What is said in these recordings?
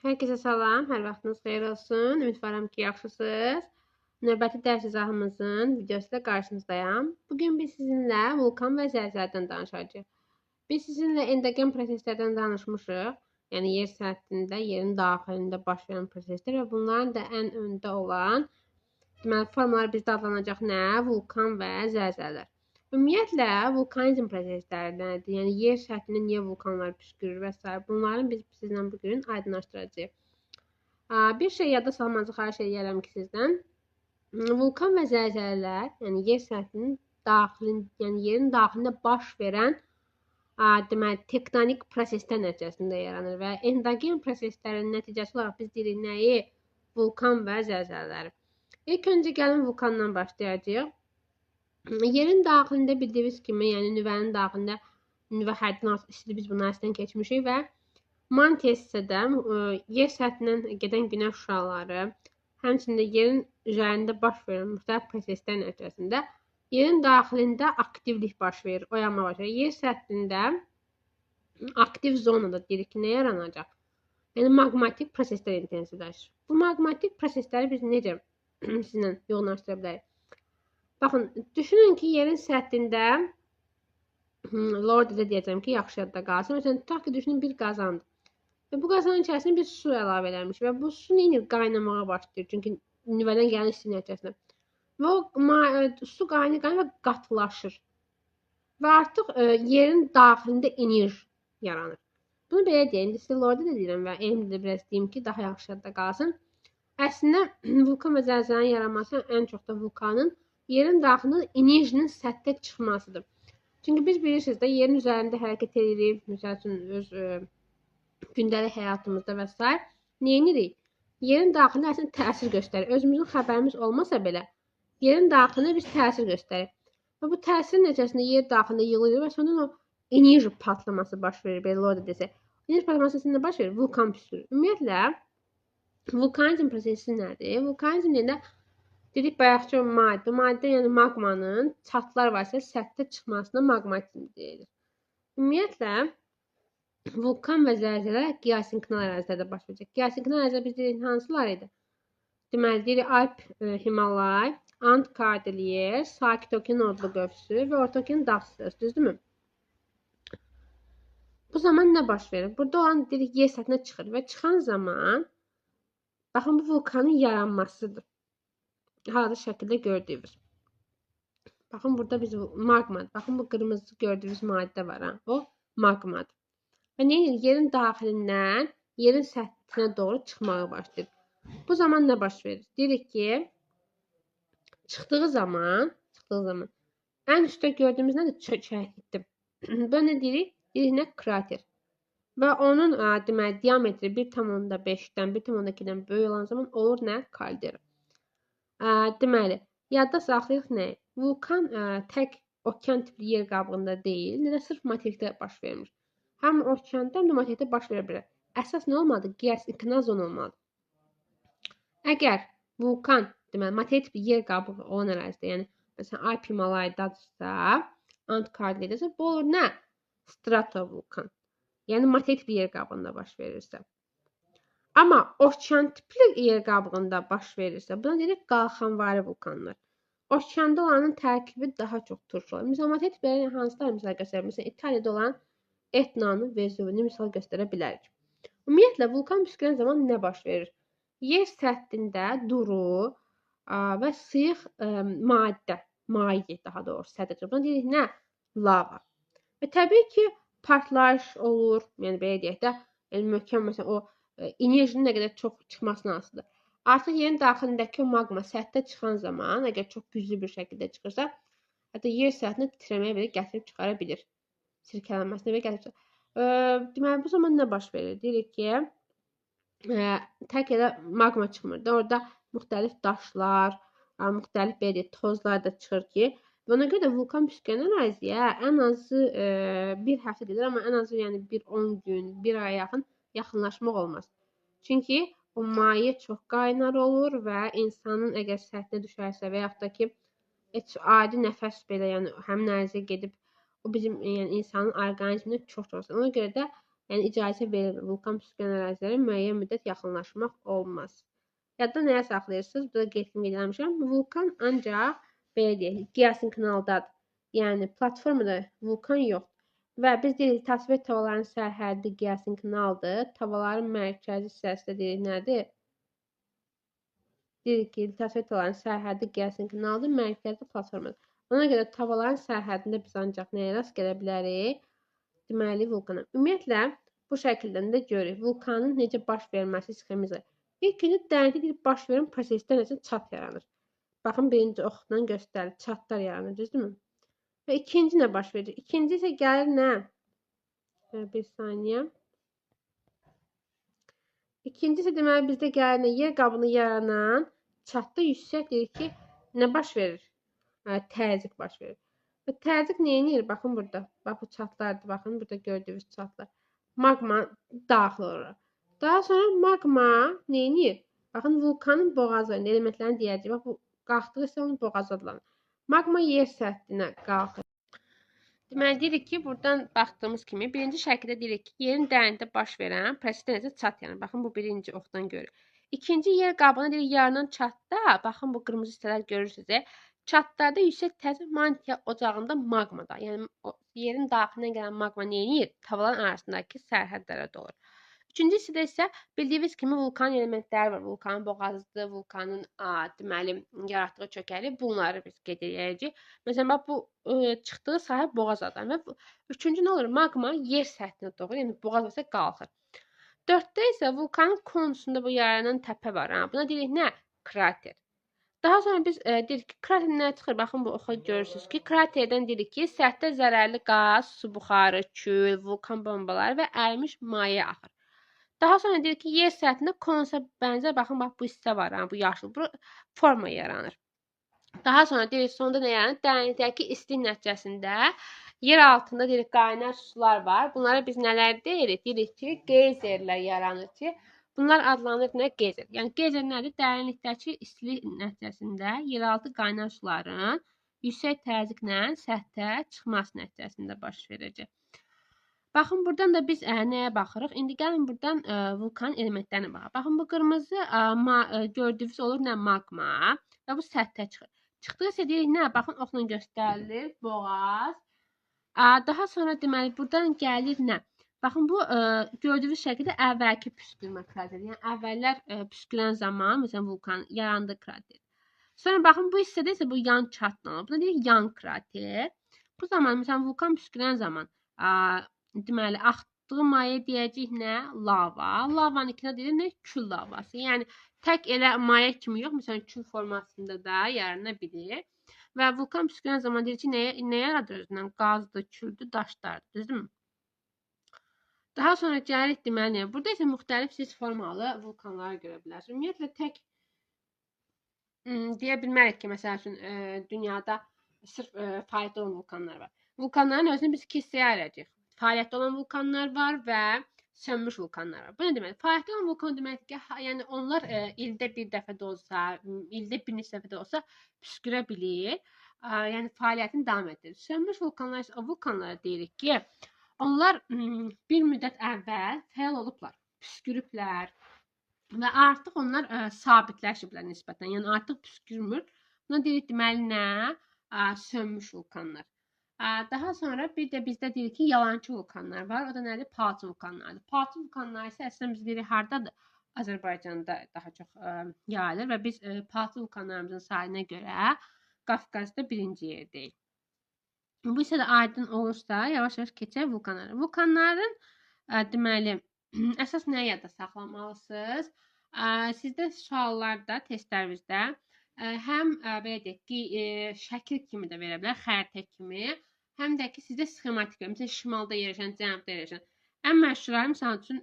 Hər kəsə salam, hər vaxtınız xeyir olsun. Ümidvaram ki, yaxşısınız. Növbəti dərs izahımızın videosu ilə qarşınızdayım. Bugün biz sizinlə vulkan və zəlzələdən danışacağıq. Biz sizinlə endogen proseslərdən danışmışıq. Yəni yer səthində, yerin daxilində baş verən proseslər və bunların da ən öndə olan formalar bizdə adlanacaq nə? Vulkan və zəlzələlər. Ümumiyyətlə, vulkanizm prosesləri nədir? Yəni, yer səthində niyə vulkanlar püskürür və s. Bunların biz sizlə bugün aydınlaşdıracağıq. Bir şey yadda salmanızı xahiş edirəm ki, sizdən. Vulkan və zəlzələlər, yəni yer səthinin daxilində, yəni yerin daxilində baş verən deməli, tektonik proseslər nəticəsində yaranır və endogen proseslərin nəticəsi olaraq biz deyirik nəyi? Vulkan və zəlzələləri. İlk öncə gəlin vulkandan başlayacağıq. Yerin daxilində bildiyiniz kimi, yəni nüvənin daxilində nüvə həddindən artıq istidir, biz bunu əslən keçmişik və mantia hissədə yer səthindən gedən günəş şüaları, həmçində yerin üzərində baş verən müxtəlif proseslər nəticəsində yerin daxilində aktivlik baş verir, oyanma baş verir. Yer səthində aktiv zonada deyirik ki, nə yaranacaq? Yəni maqmatik proseslər intensivləşir. Bu maqmatik prosesləri biz necə sizinlə yoğunlaşdıra bilərik? Baxın, düşünün ki, yerin səthində Lorde'də deyəcəm ki, yaxşı yadda qalsın. Məsələn, tutaq ki, düşünün bir qazandır. Və bu qazanın içərisində bir su əlavə eləmiş və bu su nə edir? Qaynamağa başlayır. Çünki nüvədən gələn isti nəticəsində. Və o su qaynayır və qatılaşır. Və artıq yerin daxilində enerji yaranır. Bunu belə deyim, sizə Lorde'də deyirəm və elmdə biraz deyim ki, daha yaxşı yadda qalsın. Əslində, vulkan və zəlzələnin yaranması ən çox da vulkanın yerin daxilində enerjinin səthə çıxmasıdır. Çünki biz bilirsiniz də, yerin üzərində hərəkət edirik, məsəl üçün öz gündəlik həyatımızda və s. Nə edirik? Yerin daxilində əslində təsir göstərir. Özümüzün xəbərimiz olmasa belə, yerin daxilində biz təsir göstərir. Və bu təsir nəticəsində yer daxilində yığılır və sonra o enerji patlaması baş verir, belə Lorde desə. Enerji patlaması nə baş verir? Vulkan püskürür. Ümumiyyətlə, vulkanizm prosesi nədir? Vulkanizm deyəndə dedik bayaqca maddə. Maddə yəni maqmanın çatlar vasitəsilə səthə çıxmasına maqmatizm deyilir. Ümumiyyətlə, vulkan və zəlzələ geosinkron ərazilərdə baş verəcək. Geosinkron ərazilər biz deyirik hansılar idi? Deməli, deyirik Alp, Himalay, Ant Kordilyer, Sakit Okean odlu qövsü və Orta Okean dağ hissəsi, düzdürmü? Bu zaman nə baş verir? Burada olan deyirik yer səthinə çıxır və çıxan zaman baxın bu vulkanın yaranmasıdır. Hazır şəkildə gördüyünüz. Baxın, burada biz magmadır. Baxın, bu qırmızı gördüyünüz maddə var. O magmadır. Və nə edir? Yerin daxilindən yerin səthinə doğru çıxmağa başlayır. Bu zaman nə baş verir? Deyirik ki, çıxdığı zaman ən üstdə gördüyümüz nədir? Çökəklikdir. Bu nə deyirik? Deyirik nə? Krater. Və onun deməli, diametri 1,5-dən 1,2-dən böyük olan zaman olur nə? Kaldera. Deməli, yadda saxlayırıq nə? Vulkan tək okean tipli yer qabığında deyil, nə də sırf materikdə baş vermir. Həm okeanda, həm də materikdə baş verə bilər. Əsas nə olmalıdır? Geosinkron zona olmalıdır. Əgər vulkan, deməli, materik tipli yer qabığı olan ərazidə, yəni məsələn Alp Himalayadadırsa, Ant Kordilyerdə bu olur nə? Stratovulkan. Yəni materik tipli yer qabığında baş verirsə. Amma okean tipli yer qabığında baş verirsə, buna deyirik qalxanvari vulkanlar. Okeanda olanın tərkibi daha çox turş olur. Məsələn, materik tipli hansılar misal göstərək? Məsələn, İtaliyada olan Etnanı, Vezuvini misal göstərə bilərik. Ümumiyyətlə, vulkan püskürən zaman nə baş verir? Yer səthində duru və sıyıq maddə, maye daha doğrusu səthə. Buna deyirik nə? Lava. Və təbii ki, partlayış olur. Yəni belə deyək də, möhkəm məsələn o enerjinin nə qədər çox çıxmasına asılıdır. Artıq yerin daxilindəki o maqma səthə çıxan zaman, əgər çox güclü bir şəkildə çıxırsa, hətta yer səthini titrəməyə belə gətirib çıxara bilir. Sirkələnməsinə belə gətirib çıxar. Deməli, bu zaman nə baş verir? Deyirik ki, tək elə maqma çıxmır da, orada müxtəlif daşlar, müxtəlif belə deyək, tozlar da çıxır ki, və ona görə də vulkan püskürən əraziyə ən azı bir həftə deyilir, amma ən azı yəni bir 10 gün, bir aya yaxın yaxınlaşmaq olmaz. Çünki o maye çox qaynar olur və insanın əgər səthinə düşərsə və yaxud da ki, heç adi nəfəs belə, yəni həmin əraziyə gedib o bizim yəni insanın orqanizminə çox olsun. Ona görə də Yəni icazə verilmir. Vulkan püskürən ərazilərə müəyyən müddət yaxınlaşmaq olmaz. Yadda nəyə saxlayırsınız? Burada qeyd etmişəm. Vulkan ancaq belə deyək, geosinkronaldadır. Yəni platformada vulkan yoxdur. Və biz deyirik tasvir tavalarının sərhəddi geosinkronaldır. Tavaların mərkəzi hissəsi deyirik nədir? Deyirik ki, tasvir tavalarının sərhəddi geosinkronaldır, mərkəzi platformadır. Ona görə tavalarının sərhədində biz ancaq nəyə rast gələ bilərik? Deməli, vulkana. Ümumiyyətlə, bu şəkildə də görürük. Vulkanın necə baş verməsi sxemizə. İlk öncə dərinlikdə baş verən prosesdə necə çat yaranır. Baxın, birinci oxdan göstərir. Çatlar yaranır, düzdürmü? Və ikinci nə baş verir? İkinci isə gəlir nə? Bir saniyə. İkinci isə deməli bizdə gəlir nə? Yer qabını yaranan çatda yüksək deyir ki, nə baş verir? Təzyiq baş verir. Və təzyiq nə edir? Baxın burada. Bax bu çatlardır. Baxın burada gördüyünüz çatlar. Magma daxil olur. Daha sonra magma nə edir? Baxın vulkanın boğazı, elementlərini deyəcək. Bax bu qalxdığı isə onun boğazı adlanır. Magma yer səthinə qalxır. Deməli, deyirik ki, buradan baxdığımız kimi birinci şəkildə deyirik ki, yerin dərində baş verən prosesdə necə çat yaranır. Baxın, bu birinci oxdan görürük. İkinci yer qabına deyirik, yaranan çatda, baxın, bu qırmızı hissələr görürsünüz. Çatlarda yüksək təzyiq mantia ocağında magmada, yəni yerin daxilinə gələn magma nə edir? Tavaların arasındakı sərhədlərə dolur. Üçüncü hissədə isə bildiyiniz kimi vulkan elementləri var. Vulkanın boğazıdır, vulkanın deməli yaratdığı çökəli. Bunları biz qeyd edəcəyik. Məsələn, bax bu çıxdığı sahə boğaz adlanır və üçüncü nə olur? Magma yer səthinə doğru, yəni boğaz olsa qalxır. Dörddə isə vulkanın konusunda bu yaranan təpə var. Buna deyirik nə? Krater. Daha sonra biz deyirik ki, krater nə çıxır? Baxın bu oxu görürsünüz ki, kraterdən deyirik ki, səthdə zərərli qaz, su buxarı, kül, vulkan bombaları və ərimiş maye axır. Daha sonra deyirik ki, yer səthində konusa bənzər, baxın, bax bu hissə var, bu yaşıl, bu forma yaranır. Daha sonra deyirik, sonda nə yaranır? Dərinlikdəki istilik nəticəsində yer altında deyirik, qaynar sular var. Bunlara biz nələr deyirik? Deyirik ki, geyzerlər yaranır ki, bunlar adlanır nə? Geyzer. Yəni geyzer nədir? Dərinlikdəki istilik nəticəsində yeraltı qaynar suların yüksək təzyiqlə səthə çıxması nəticəsində baş verəcək. Baxın, buradan da biz nəyə baxırıq? İndi gəlin buradan vulkan elementlərinə baxaq. Baxın, bu qırmızı gördüyünüz olur nə? Magma və bu səthə çıxır. Çıxdığı isə deyirik nə? Baxın, oxla göstərilir. Boğaz. Daha sonra deməli, buradan gəlir nə? Baxın, bu gördüyünüz şəkildə əvvəlki püskürmə krateri. Yəni, əvvəllər püskürən zaman, məsələn, vulkan yarandı krater. Sonra baxın, bu hissədə isə bu yan çatlanır. Buna deyirik yan krater. Bu zaman, məsələn, vulkan püskürən zaman deməli, axdığı maye deyəcəyik nə? Lava. Lavanın ikinə deyirik nə? Kül lavası. Yəni, tək elə maye kimi yox, məsələn, kül formasında da yarana bilir. Və vulkan püskürən zaman deyirik ki, nə yaradır özündən? Qazdır, küldür, daşlardır, düzdürmü? Daha sonra gəlirik deməli, burada isə müxtəlif siz formalı vulkanları görə bilərsiniz. Ümumiyyətlə, tək deyə bilmərik ki, məsəl üçün, dünyada sırf fəaliyyətdə olan vulkanlar var. Vulkanların özünü biz iki hissəyə ayıracağıq. Fəaliyyətdə olan vulkanlar var və sönmüş vulkanlar var. Bu nə demək? Fəaliyyətdə olan vulkan deməkdir ki, yəni onlar ildə bir dəfə də olsa, ildə bir neçə dəfə də olsa püskürə bilir. Yəni fəaliyyətini davam etdirir. Sönmüş vulkanlar isə o vulkanlara deyirik ki, onlar bir müddət əvvəl fəal olublar, püskürüblər və artıq onlar sabitləşiblər nisbətən. Yəni artıq püskürmür. Buna deyirik deməli nə? Sönmüş vulkanlar. Daha sonra bir də bizdə deyirik ki, yalancı vulkanlar var. O da nədir? Palçı vulkanlardır. Palçı vulkanlar isə əslində biz deyirik hardadır? Azərbaycanda daha çox yayılır və biz palçı vulkanlarımızın sayına görə Qafqazda birinci yerdəyik. Bu isə də aydın olursa, yavaş-yavaş keçək vulkanlara. Vulkanların deməli əsas nəyə yadda saxlamalısınız? Sizdə suallarda, testlərinizdə həm belə deyək ki, şəkil kimi də verə bilər, xəritə kimi, həm də ki, sizdə sxematik verir. Məsələn, şimalda yerləşən, cənubda yerləşən. Ən məşhurları misal üçün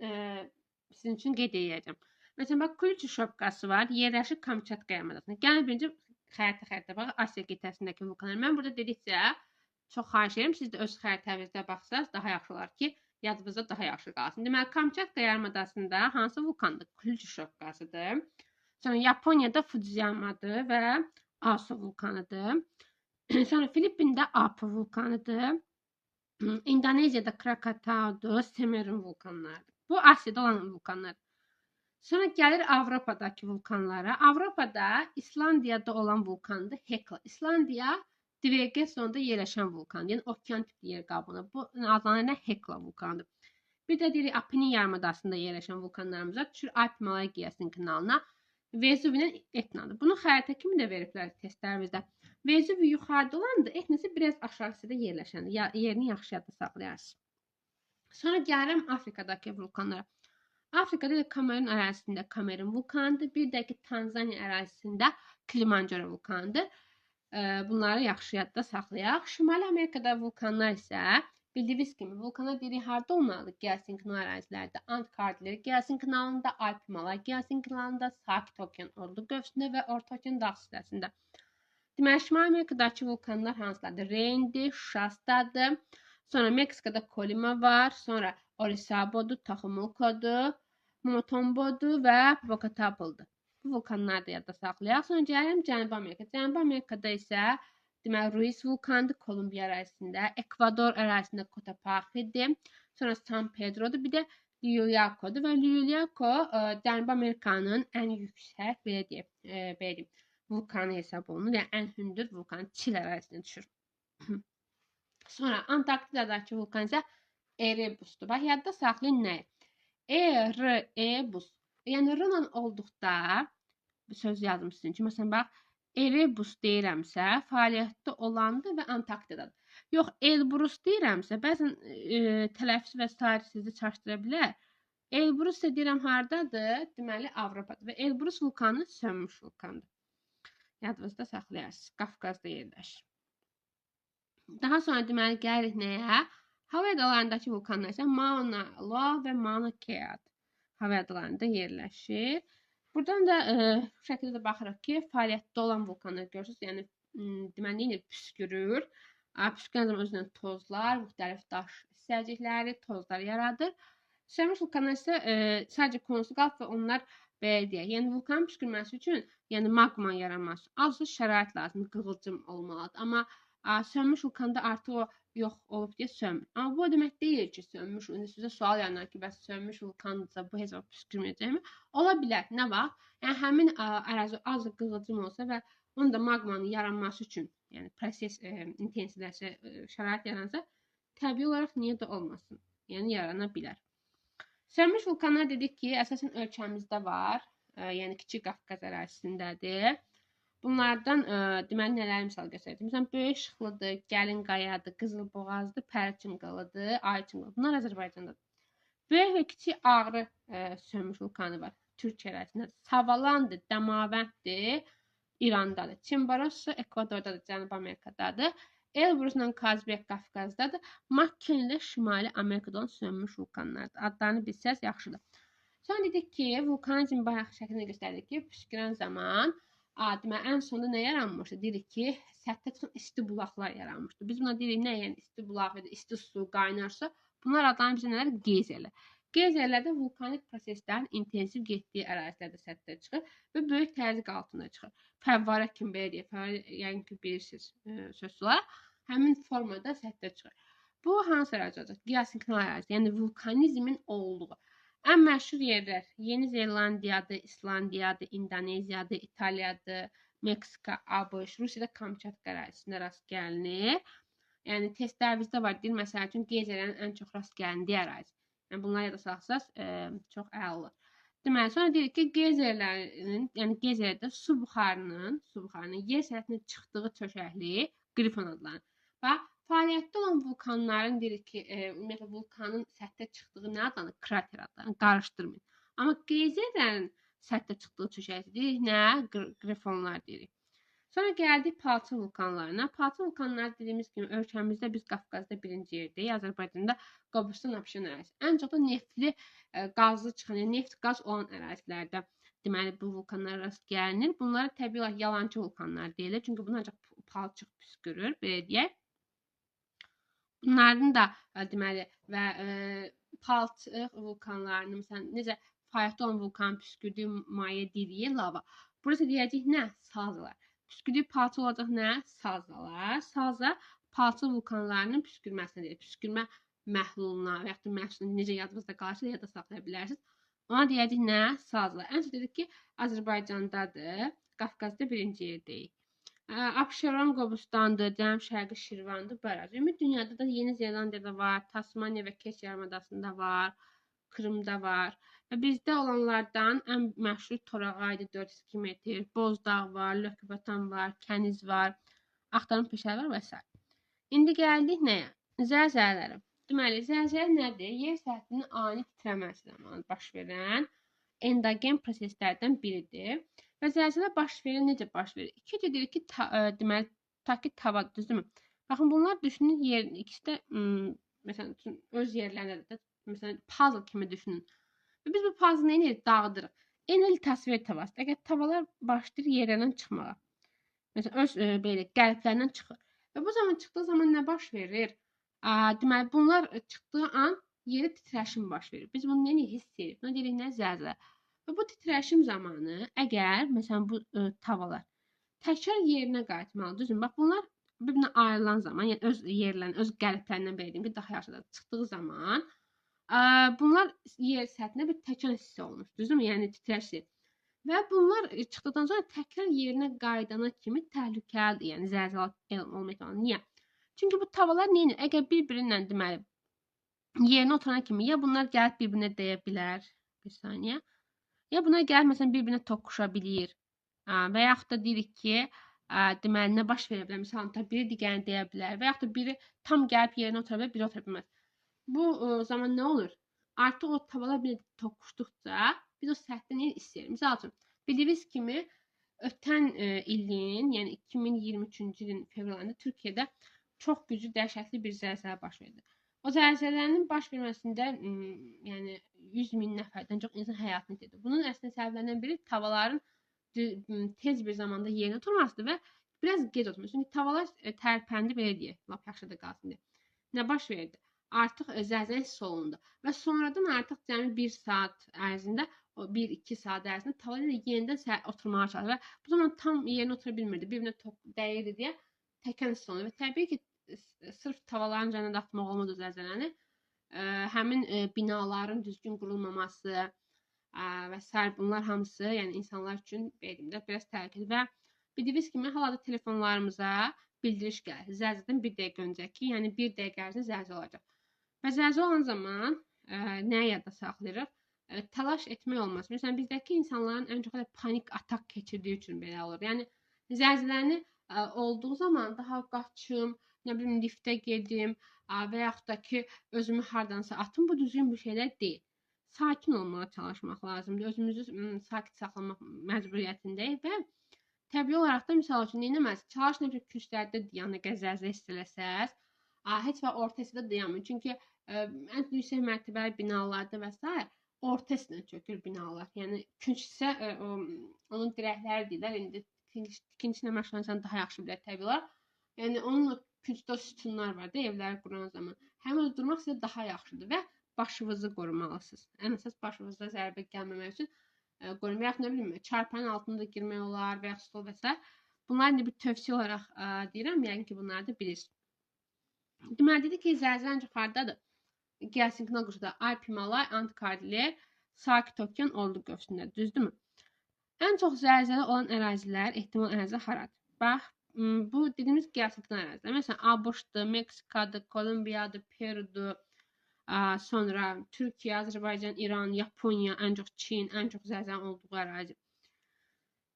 sizin üçün qeyd edəcəm. Məsələn, bax, Kulçu şopkası var, yerləşir Kamçatka yarımadasında. Gəlin birinci xəritə bax, Asiya qitəsindəki vulkanlar. Mən burada dedikcə çox xahiş edirəm, siz də öz xəritənizdə baxsınız, daha yaxşı olar ki, yadınızda daha yaxşı qalsın. Deməli, Kamçatka yarımadasında hansı vulkandır? Kulçu şopkasıdır. Sonra Yaponiyada Fudziyamadır və Aso vulkanıdır. Sonra Filippində Apo vulkanıdır. İndoneziyada Krakatau'dur, Semerin vulkanlarıdır. Bu Asiyada olan vulkanlar. Sonra gəlir Avropadakı vulkanlara. Avropada İslandiyada olan vulkandır Hekla. İslandiya Divəqə sonunda yerləşən vulkandır. Yəni okean tipli yer qabını. Bu adlanan Hekla vulkanıdır. Bir də deyirik Apennin yarımadasında yerləşən vulkanlarımız var. Düşür Alp Himalaya qiyasının kanalına. Vezuvi ilə Etnadır. Bunu xəritə kimi də veriblər testlərimizdə. Vezuvi yuxarıda olandır, Etna isə biraz aşağısında yerləşəndir. Yerini yaxşı yadda saxlayarsınız. Sonra gəlirəm Afrikadakı vulkanlara. Afrikada da Kamerun ərazisində Kamerun vulkanıdır. Bir də ki Tanzaniya ərazisində Kilimanjaro vulkanıdır. Bunları yaxşı yadda saxlayaq. Şimali Amerikada vulkanlar isə bildiyiniz kimi vulkanlar deyirik harda olmalıdır? Gəlsin kanal ərazilərdə. Ant Kardilləri Gəlsin kanalında, Alp Himalaya Gəlsin kanalında, Sakit Okean Ordu qövsündə və Orta Okean dağ silsiləsində. Deməli, Şimali Amerikadakı vulkanlar hansılardır? Reynidir, Shastadır. Sonra Meksikada Kolima var. Sonra Orisabodur, Taxumulkodur, Motombodur və Popocatépetl. Bu vulkanları da yadda saxlayaq. Sonra gəlirəm Cənubi Amerika. Cənubi Amerikada isə deməli Ruiz vulkanıdır Kolumbiya ərazisində, Ekvador ərazisində Cotopaxidir. Sonra San Pedrodur, bir də Liliacodur və Liliaco Cənubi Amerikanın ən yüksək belə deyim, vulkanı hesab olunur. Yəni ən hündür vulkan Çil ərazisinə düşür. Sonra Antarktidadakı vulkan isə Erebusdur. Bax yadda saxlayın nəyi? Erebus. Yəni R-la olduqda bir söz yazım sizin üçün. Məsələn bax Erebus deyirəmsə, fəaliyyətdə olandır və Antarktidadır. Yox, Elbrus deyirəmsə, bəzən tələffüz və sair sizi çaşdıra bilər. Elbrus isə deyirəm hardadır? Deməli Avropadır və Elbrus vulkanı sönmüş vulkandır. Yadınızda saxlayarsınız. Qafqazda yerləşir. Daha sonra deməli gəlirik nəyə? Hava adalarındakı vulkanlar isə Mauna Loa və Mauna Kea'dır. Hava adalarında yerləşir. Buradan da bu şəkildə də baxırıq ki, fəaliyyətdə olan vulkanlar görürsünüz. Yəni deməli nə püskürür. Püskürən zaman özündən tozlar, müxtəlif daş hissəcikləri, tozlar yaradır. Sönmüş vulkanlar isə sadəcə konusu qalıb və onlar belə deyək. Yəni vulkanın püskürməsi üçün, yəni maqma yaranması azı şərait lazımdır, qığılcım olmalıdır. Amma sönmüş vulkanda artıq o yox olub deyə sönmür. Amma bu demək deyil ki, sönmüş, sizə sual yaranar ki, bəs sönmüş vulkandırsa bu hesab püskürməyəcəkmi? Ola bilər. Nə vaxt? Yəni həmin ərazi az qığılcım olsa və onun da maqmanın yaranması üçün, yəni proses intensivləşsə, şərait yaransa, təbii olaraq niyə də olmasın? Yəni yarana bilər. Sönmüş vulkanlar dedik ki, əsasən ölkəmizdə var. Yəni Kiçik Qafqaz ərazisindədir. Bunlardan deməli nələri misal göstərəcəm. Məsələn, Böyük Şıxlıdır, Gəlin Qayadır, Qızılboğazdır, Pərçinqalıdır, Ayçınqalı. Bunlar Azərbaycandadır. Böyük və Kiçik Ağrı sönmüş vulkanı var Türkiyə ərazisində. Savalandır, Dəmavənddir, İrandadır. Çimborazo Ekvadordadır, Cənubi Amerikadadır. Elbrusla Kazbek Qafqazdadır. Makkenlə Şimali Amerikada olan sönmüş vulkanlardır. Adlarını bilsəz yaxşıdır. Sonra dedik ki, vulkanizm bayaq şəklində göstərdik ki, püskürən zaman deməli, ən sonunda nə yaranmışdı? Deyirik ki, səthə çıxan isti bulaqlar yaranmışdı. Biz buna deyirik nə? Yəni isti bulaq və isti su qaynarsa, bunlar adlanır bizə nələr? Geyzerlər. Geyzerlərdə vulkanik proseslərin intensiv getdiyi ərazilərdə səthə çıxır və böyük təzyiq altında çıxır. Fəvvarə kimi belə deyək, yəni ki, bilirsiniz söz olaraq, həmin formada səthə çıxır. Bu hansı ərazi olacaq? Geosinklinal ərazi, yəni vulkanizmin olduğu. Ən məşhur yerlər Yeni Zelandiyadır, İslandiyadır, İndoneziyadır, İtaliyadır, Meksika, ABŞ, Rusiyada Kamçatka ərazisində rast gəlinir. Yəni testlərimizdə var, deyil, məsəl üçün geyzerlərin ən çox rast gəlindiyi ərazi. Yəni bunları yada salsaz çox əla olur. Deməli, sonra deyirik ki, geyzerlərin, yəni geyzerlərdə su buxarının yer səthinə çıxdığı çökəkliyi qrifon adlanır. Bax, fəaliyyətdə olan vulkanların deyirik ki, ümumiyyətlə vulkanın səthə çıxdığı nə adlanır? Krater adlanır. Qarışdırmayın. Amma geyzerlərin səthə çıxdığı çökəklik deyirik nə? Grifonlar deyirik. Sonra gəldik palçıq vulkanlarına. Palçıq vulkanları dediyimiz kimi ölkəmizdə biz Qafqazda birinci yerdəyik. Azərbaycanda Qobustan Abşeron ərazisi. Ən çox da neftli, qazlı çıxan, yəni neft, qaz olan ərazilərdə deməli bu vulkanlara rast gəlinir. Bunlara təbii olaraq yalancı vulkanlar deyilir. Çünki bunlar ancaq palçıq püskürür, belə deyək. Bunların da deməli və palçıq vulkanlarının məsələn necə fəaliyyətdə olan vulkan püskürdüyü maye deyirik, lava. Burası deyəcək nə? Salzalar. Püskürdüyü palçıq olacaq nə? Salzalar. Salza palçıq vulkanlarının püskürməsinə deyilir. Püskürmə məhluluna və yaxud da məhsuluna necə yadınızda qalırsa yadda saxlaya bilərsiniz. Ona deyəcək nə? Sazlar. Ən çox dedik ki, Azərbaycandadır. Qafqazda birinci yerdəyik. Abşeron Qobustandır, Cənub Şərqi Şirvandır, Baraz. Ümumi dünyada da Yeni Zelandiyada var, Tasmaniya və Keç yarımadasında var, Krımda var. Və bizdə olanlardan ən məşhur Toraq aydı 402 metr, Bozdağ var, Lökbatan var, Kəniz var, Axtarım Peşələr var və s. İndi gəldik nəyə? Zəlzələlərə. Deməli, zəlzələ nədir? Yer səthinin ani titrəməsi zamanı baş verən endogen proseslərdən biridir. Və zəlzələ baş verir, necə baş verir? İlk deyirik ki, deməli, taki tavadır, düzdürmü? Baxın, bunlar düşünün, yerin ikisi də, məsələn, öz yerlərində də, məsələn, puzzle kimi düşünün. Və biz bu puzzle nə edirik? Dağıdırıq. Enel təsvir tavası. Əgər tavalar başlayır yerlərindən çıxmağa. Məsələn, öz belə qəlblərindən çıxır. Və bu zaman çıxdığı zaman nə baş verir? Deməli, bunlar çıxdığı an yerə titrəşim baş verir. Biz bunu nə hiss edirik? Buna deyirik nə? Zəlzələ. Və bu titrəşim zamanı, əgər, məsələn, bu tavalar təkrar yerinə qayıtmalıdır, düzün. Bax, bunlar bir-birinə ayrılan zaman, yəni öz yerlərindən, öz qəlblərindən belə deyim ki, daha yaxşı çıxdığı zaman, bunlar yer səthində bir təkrar hissi olmuş, düzdürmü? Yəni titrəşir. Və bunlar çıxdıqdan sonra təkrar yerinə qaydana kimi təhlükəlidir, yəni zəlzələ olma ehtimalı. Niyə? Çünki bu tavalar nə edir? Əgər bir-birindən deməli, yerinə oturana kimi, ya bunlar gəlib bir-birinə dəyə bilər, bir saniyə, ya buna gəlib, məsələn, bir-birinə toqquşa bilir. Və yaxud da deyirik ki, deməli, nə baş verə bilər? Məsələn, biri digərini deyə bilər və yaxud da biri tam gəlib yerinə otura bilər, biri otura bilməz. Bu zaman nə olur? Artıq o tavalar bir toqquşduqca biz o səthdə nə hiss edirik? Misal üçün, bildiyiniz kimi, ötən ilin, yəni 2023-cü ilin fevral ayında Türkiyədə çox güclü, dəhşətli bir zəlzələ baş verdi. O zəlzələnin baş verməsində, yəni 100 min nəfərdən çox insan həyatını itirdi. Bunun əslində səbəblərindən biri tavaların tez bir zamanda yerinə oturmasıdır və biraz gec oturması. Çünki tavalar tərpəndi, belə deyək, lap yaxşı da qalsın deyə. Nə baş verdi? Artıq zəlzələ hiss olundu və sonradan artıq cəmi 1 saat ərzində, o 1-2 saat ərzində tavalar yenidən oturmağa çalışdı və bu zaman tam yerinə otura bilmirdi, bir-birinə dəyirdi deyə təkən hiss olundu və təbii ki, sırf tavaların üzərinə atmaq olmaz o zəlzələni. Həmin binaların düzgün qurulmaması və s. bunlar hamısı, yəni insanlar üçün belə biraz təhlükəli və bildiyiniz kimi hal-hazırda telefonlarımıza bildiriş gəlir. Zəlzələdən 1 dəqiqə öncəki, yəni 1 dəqiqə ərzində zəlzələ olacaq. Və zəlzələ olan zaman nəyə yadda saxlayırıq? Təlaş etmək olmaz. Məsələn, bizdəki insanların ən çox panik atak keçirdiyi üçün belə olur. Yəni zəlzələni olduğu zaman daha qaçım, nə bilim liftə gedim və yaxud da ki, özümü hardansa atım, bu düzgün bir şeylər deyil. Sakin olmağa çalışmaq lazımdır. Özümüzü sakit saxlamaq məcburiyyətindəyik və təbii olaraq da misal üçün neynəməz? Çalış nə bir kürsülərdə dayan, nə qədər zəlzələ hiss eləsəz, heç vaxt orta hissədə dayanmayın. Çünki ən yüksək mərtəbəli binalarda və s. orta hissədən çökür binalar. Yəni küncsə onun dirəkləri deyirlər. İndi ikinci məşğuliyyətdən daha yaxşı bilər təbii olaraq. Yəni onun küncdə sütunlar var da evləri quran zaman. Həmin o durmaq sizə daha yaxşıdır və başınızı qorumalısınız. Ən əsas başınıza zərbə gəlməmək üçün qoruyun. Və yaxud nə bilim, çarpayının altında girmək olar və yaxud stol və s. Bunlar indi bir tövsiyə olaraq deyirəm, yəni ki, bunları da bilirsiniz. Deməli, dedik ki, zəlzələ ancaq hardadır? Gəlsinkina quşda Alp, Himalay, Antarktida, Sakit Okean, Oldu qövsündə, düzdürmü? Ən çox zəlzələ olan ərazilər, ehtimal ərazilər haradır? Bax, bu dediyimiz gəlsinkina ərazilər. Məsələn, ABŞ-dır, Meksikadır, Kolumbiyadır, Perudur, sonra Türkiyə, Azərbaycan, İran, Yaponiya, ən çox Çin, ən çox zəlzələnin olduğu ərazi.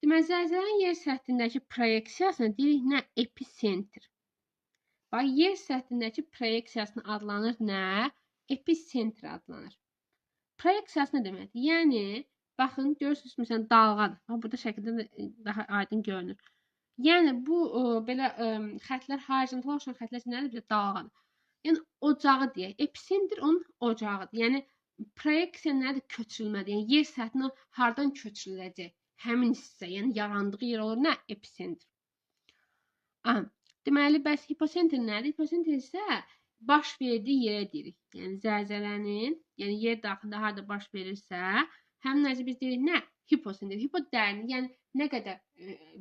Deməli, zəlzələnin yer səthindəki proyeksiyasına deyirik nə? Epicentr. Bax, yer səthindəki proyeksiyasına adlanır nə? Epicentr adlanır. Proyeksiyası nə deməkdir? Yəni, baxın, görürsünüz, məsələn, dalğadır. Burada şəkildə daha aydın görünür. Yəni, bu belə xətlər, horizontal oluşan xətlər nədir? Bir dalğadır. Yəni, ocağı deyək. Epicentr onun ocağıdır. Yəni, proyeksiya nədir? Köçürülmədir. Yəni, yer səthinə hardan köçürüləcək? Həmin hissə, yəni yarandığı yer olur nə? Epicentr. Deməli, bəs hipocentr nədir? Hipocentr isə baş verdiyi yerə deyirik. Yəni, zəlzələnin, yəni yer daxilində harada baş verirsə, həmin ərazi biz deyirik nə? hiposendir. Hipo dərin, yəni nə qədər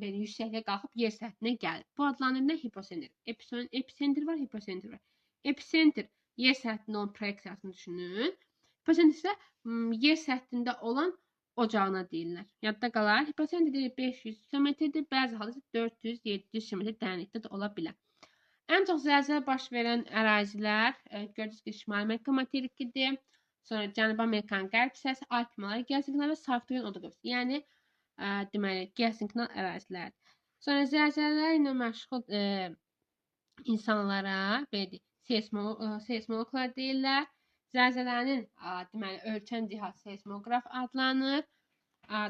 belə yüksəkliyə qalxıb yer səthinə gəlir. Bu adlanır nə? Hiposendir. Episendir var, hiposendir var. Episendir yer səthində olan proyeksiyasını düşünün. Hiposendir isə yer səthində olan ocağına deyirlər. Yadda qalar. Hiposendir 500 kilometrdir, bəzi halda 400-700 kilometr dərinlikdə də ola bilər. Ən çox zəlzələ baş verən ərazilər gördüyünüz kimi Şimali Amerika materikidir. Sonra Cənubi Amerikanın qərb hissəsi, Alp Himalaya gəlsinkinal və Sartorion Odoqos. Yəni deməli gəlsinkinal ərazilərdir. Sonra zəlzələlər ilə məşğul insanlara belə deyək, seismologlar deyirlər. Zəlzələnin deməli ölçən cihaz seismoqraf adlanır.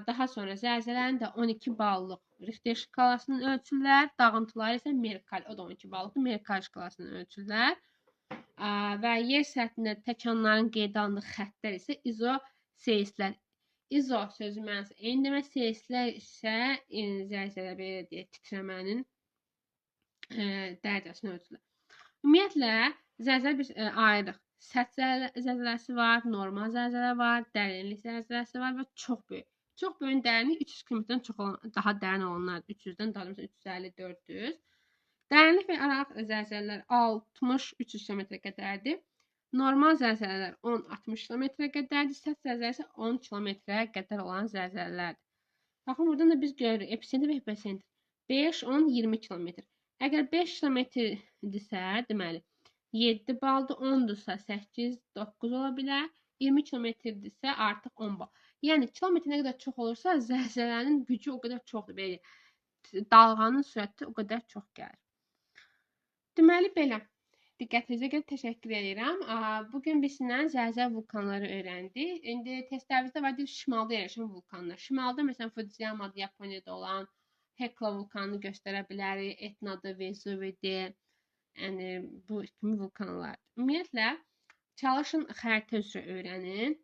Daha sonra zəlzələnin də 12 ballıq Richter şkalasının ölçürlər. Dağıntıları isə Merkal, o da 12 ballıqdır. Merkal şkalasının ölçürlər. Və yer səthində təkanların qeydə alındığı xəttlər isə izoseislər. İzo sözü mənası eyni demək, seislər isə zəlzələ belə deyək, titrəmənin dərəcəsini ölçürlər. Ümumiyyətlə, zəlzələ biz ayırıq. Səth zəlzələsi var, normal zəlzələ var, dərinlik zəlzələsi var və çox böyük. Çox böyük dərinlik 300 km-dən çox olan, daha dərin olanlardır. 300-dən daha doğrusu 350-400. Dərinlik və aralıq zəlzələlər 60-300 km qədərdir. Normal zəlzələlər 10-60 km qədərdir. Səth zəlzələsi 10 km qədər olan zəlzələlərdir. Baxın, buradan da biz görürük episendir və hiposendir. 5, 10, 20 km. Əgər 5 km-dirsə, deməli 7 baldır, 10-dursa 8, 9 ola bilər. 20 km-dirsə artıq 10 bal. Yəni kilometr nə qədər çox olursa, zəlzələnin gücü o qədər çoxdur. Belə dalğanın sürəti o qədər çox gəlir. Deməli belə. Diqqətinizə görə təşəkkür edirəm. Bugün biz sizinlə zəlzələ vulkanları öyrəndik. İndi testlərimizdə var şimalda yerləşən vulkanlar. Şimalda məsələn Fudziyamadır, Yaponiyada olan Hekla vulkanını göstərə bilərik. Etnadır, Vezuvidir. Yəni bu kimi vulkanlardır. Ümumiyyətlə çalışın xəritə üzrə öyrənin.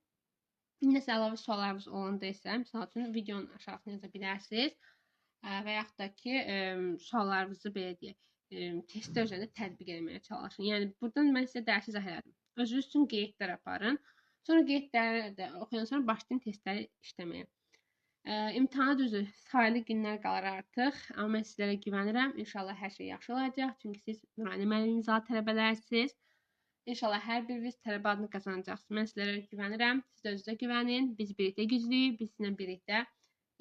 Nəsə əlavə suallarınız olanda isə, misal üçün videonun aşağısına yaza bilərsiniz və yaxud da ki, suallarınızı belə deyək, testlər üzərində tətbiq etməyə çalışın. Yəni buradan mən sizə dərsi izah elədim. Özünüz üçün qeydlər aparın. Sonra qeydləri də oxuyandan sonra başlayın testləri işləməyə. İmtahana düzü sayılı günlər qalır artıq, amma mən sizlərə güvənirəm. İnşallah hər şey yaxşı olacaq, çünki siz Nurani müəllimin imzalı tələbələrsiniz. İnşallah hər biriniz tələbə adını qazanacaqsınız. Mən sizlərə güvənirəm. Siz də özünüzə güvənin. Biz birlikdə güclüyük. Biz sizinlə birlikdə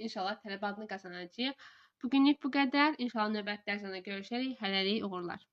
inşallah tələbə adını qazanacağıq. Bugünlük bu qədər. İnşallah növbəti dərslərdə görüşərik. Hələlik uğurlar.